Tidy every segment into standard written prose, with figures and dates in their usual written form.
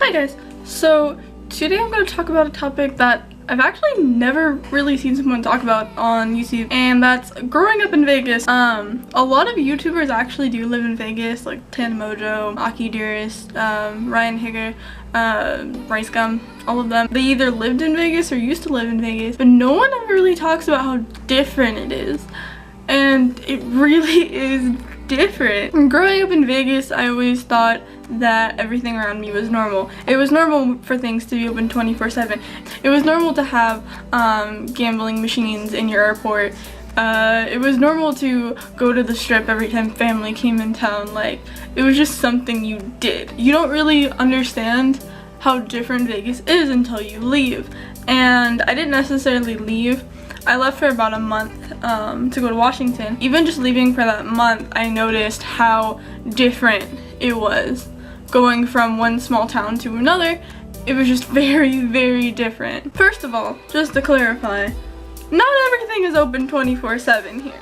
Hi guys, so today I'm going to talk about a topic that I've actually never really seen someone talk about on YouTube, and that's growing up in Vegas. A lot of YouTubers actually do live in Vegas, like Tana Mojo, Aki Dearest, Ryan Higger, Rice Gum, all of them. They either lived in Vegas or used to live in Vegas, but no one ever really talks about how different it is. And it really is different. Growing up in Vegas, I always thought that everything around me was normal. It was normal for things to be open 24/7. It was normal to have gambling machines in your airport. It was normal to go to the strip every time family came in town. Like, it was just something you did. You don't really understand how different Vegas is until you leave. And I didn't necessarily leave. I left for about a month to go to Washington. Even just leaving for that month, I noticed how different it was. Going from one small town to another, it was just very, very different. First of all, just to clarify, not everything is open 24/7 here.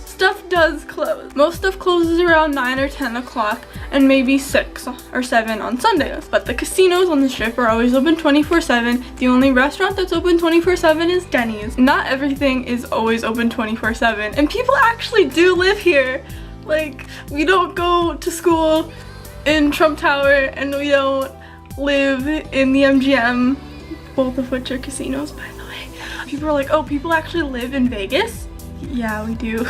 Stuff does close. Most stuff closes around 9 or 10 o'clock and maybe 6 or 7 on Sundays. But the casinos on the strip are always open 24/7. The only restaurant that's open 24/7 is Denny's. Not everything is always open 24/7. And people actually do live here. Like, we don't go to school in Trump Tower and we don't live in the MGM, both of which are casinos, by the way. People are like, oh, people actually live in Vegas? Yeah, we do.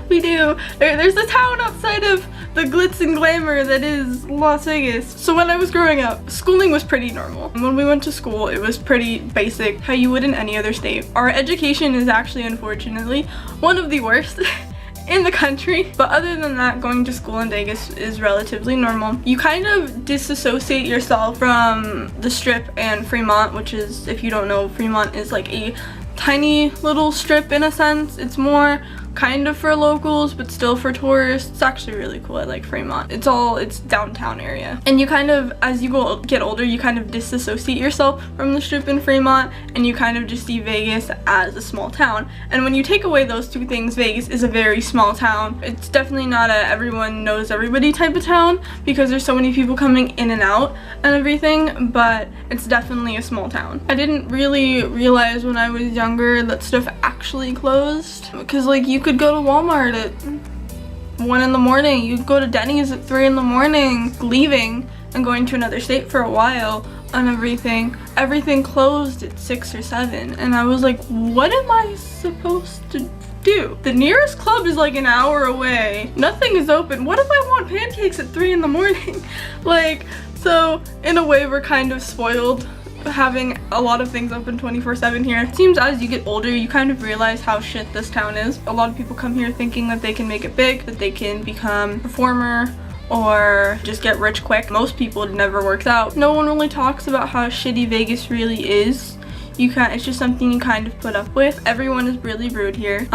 We do. There's a town outside of the glitz and glamour that is Las Vegas. So when I was growing up, schooling was pretty normal. When we went to school, it was pretty basic, how you would in any other state. Our education is actually, unfortunately, one of the worst in the country. But other than that, going to school in Vegas is relatively normal. You kind of disassociate yourself from the Strip and Fremont, which is, if you don't know, Fremont is like a tiny little strip in a sense. It's more kind of for locals but still for tourists. It's actually really cool. I like Fremont. It's downtown area, and you kind of, as you get older, you kind of disassociate yourself from the strip in Fremont, and you kind of just see Vegas as a small town. And when you take away those two things, Vegas is a very small town. It's definitely not a everyone knows everybody type of town because there's so many people coming in and out and everything, but it's definitely a small town. I didn't really realize when I was younger that stuff actually closed, because like you could go to Walmart at 1 in the morning, you could go to Denny's at 3 in the morning, leaving and going to another state for a while and everything closed at 6 or 7, and I was like, what am I supposed to do? The nearest club is like an hour away, nothing is open. What if I want pancakes at 3 in the morning? Like, so in a way we're kind of spoiled having a lot of things open 24/7 here. It seems as you get older, you kind of realize how shit this town is. A lot of people come here thinking that they can make it big, that they can become a performer or just get rich quick. Most people, it never works out. No one really talks about how shitty Vegas really is. It's just something you kind of put up with. Everyone is really rude here.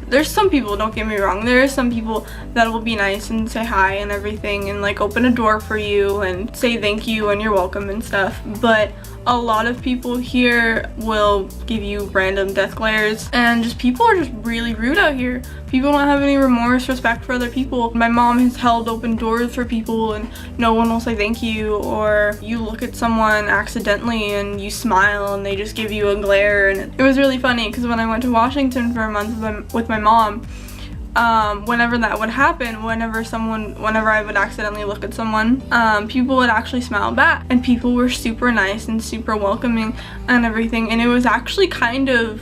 There's some people, don't get me wrong, there are some people that will be nice and say hi and everything and like open a door for you and say thank you and you're welcome and stuff, but a lot of people here will give you random death glares, and just people are just really rude out here. People don't have any remorse, respect for other people. My mom has held open doors for people and no one will say thank you, or you look at someone accidentally and you smile and they just give you a glare. And it was really funny because when I went to Washington for a month with my mom, whenever that would happen, whenever I would accidentally look at someone, people would actually smile back, and people were super nice and super welcoming and everything, and it was actually kind of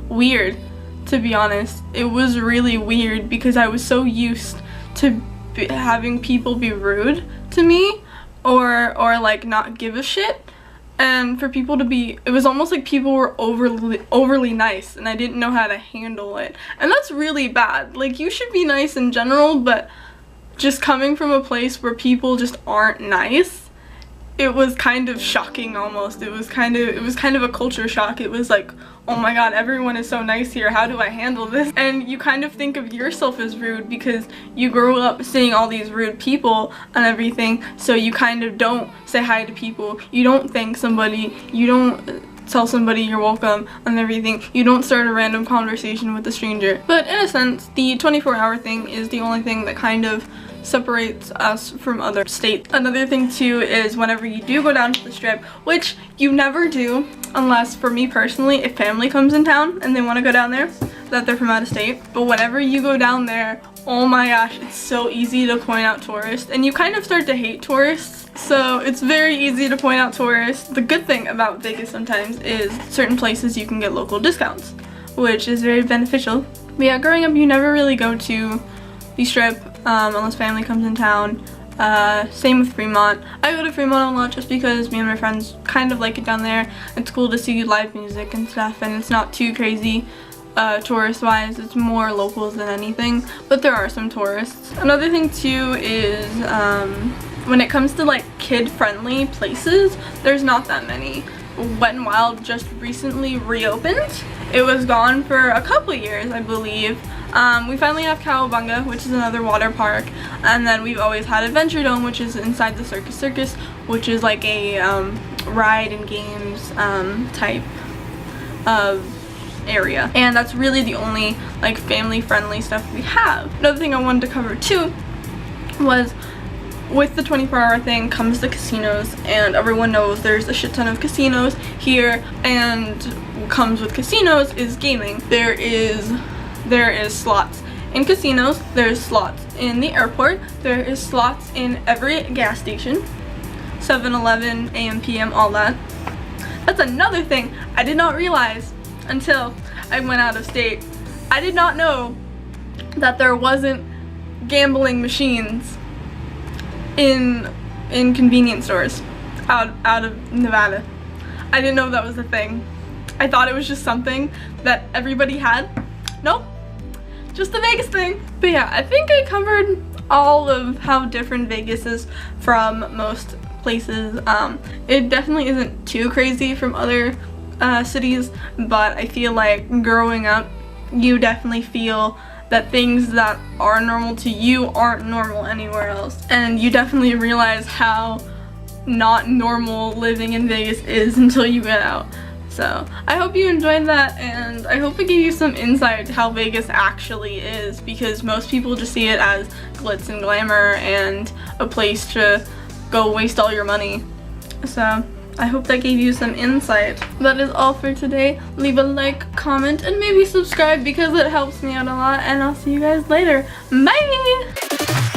weird, to be honest. It was really weird because I was so used to having people be rude to me or like not give a shit. And for people to be, it was almost like people were overly nice, and I didn't know how to handle it. And that's really bad. Like, you should be nice in general, but just coming from a place where people just aren't nice, it was kind of shocking almost. It was kind of a culture shock. It was like, oh my god, everyone is so nice here, how do I handle this? And you kind of think of yourself as rude because you grew up seeing all these rude people and everything, so you kind of don't say hi to people, you don't thank somebody, you don't tell somebody you're welcome and everything, you don't start a random conversation with a stranger. But in a sense, the 24-hour thing is the only thing that kind of separates us from other states. Another thing too is whenever you do go down to the Strip, which you never do unless, for me personally, if family comes in town and they want to go down there, that they're from out of state. But whenever you go down there, oh my gosh, it's so easy to point out tourists, and you kind of start to hate tourists. So it's very easy to point out tourists. The good thing about Vegas sometimes is certain places you can get local discounts, which is very beneficial. But yeah, growing up you never really go to the Strip unless family comes in town. Same with Fremont. I go to Fremont a lot just because me and my friends kind of like it down there. It's cool to see live music and stuff, and it's not too crazy tourist wise. It's more locals than anything, but there are some tourists. Another thing too is when it comes to like kid friendly places, there's not that many. Wet n Wild just recently reopened. It was gone for a couple years, I believe. We finally have Cowabunga, which is another water park, and then we've always had Adventure Dome, which is inside the Circus, which is like a ride and games type of area, and that's really the only like family friendly stuff we have. Another thing I wanted to cover too was, with the 24-hour thing comes the casinos, and everyone knows there's a shit ton of casinos here, and what comes with casinos is gaming. There is slots in casinos, there's slots in the airport, there is slots in every gas station, 7-Eleven, AM, PM, all that. That's another thing I did not realize until I went out of state. I did not know that there wasn't gambling machines in convenience stores out of Nevada. I didn't know that was a thing. I thought it was just something that everybody had. Nope, just the Vegas thing. But yeah, I think I covered all of how different Vegas is from most places. It definitely isn't too crazy from other cities, but I feel like growing up you definitely feel that things that are normal to you aren't normal anywhere else, and you definitely realize how not normal living in Vegas is until you get out. So I hope you enjoyed that, and I hope it gave you some insight to how Vegas actually is, because most people just see it as glitz and glamour and a place to go waste all your money. So I hope that gave you some insight. That is all for today. Leave a like, comment, and maybe subscribe because it helps me out a lot, and I'll see you guys later. Bye!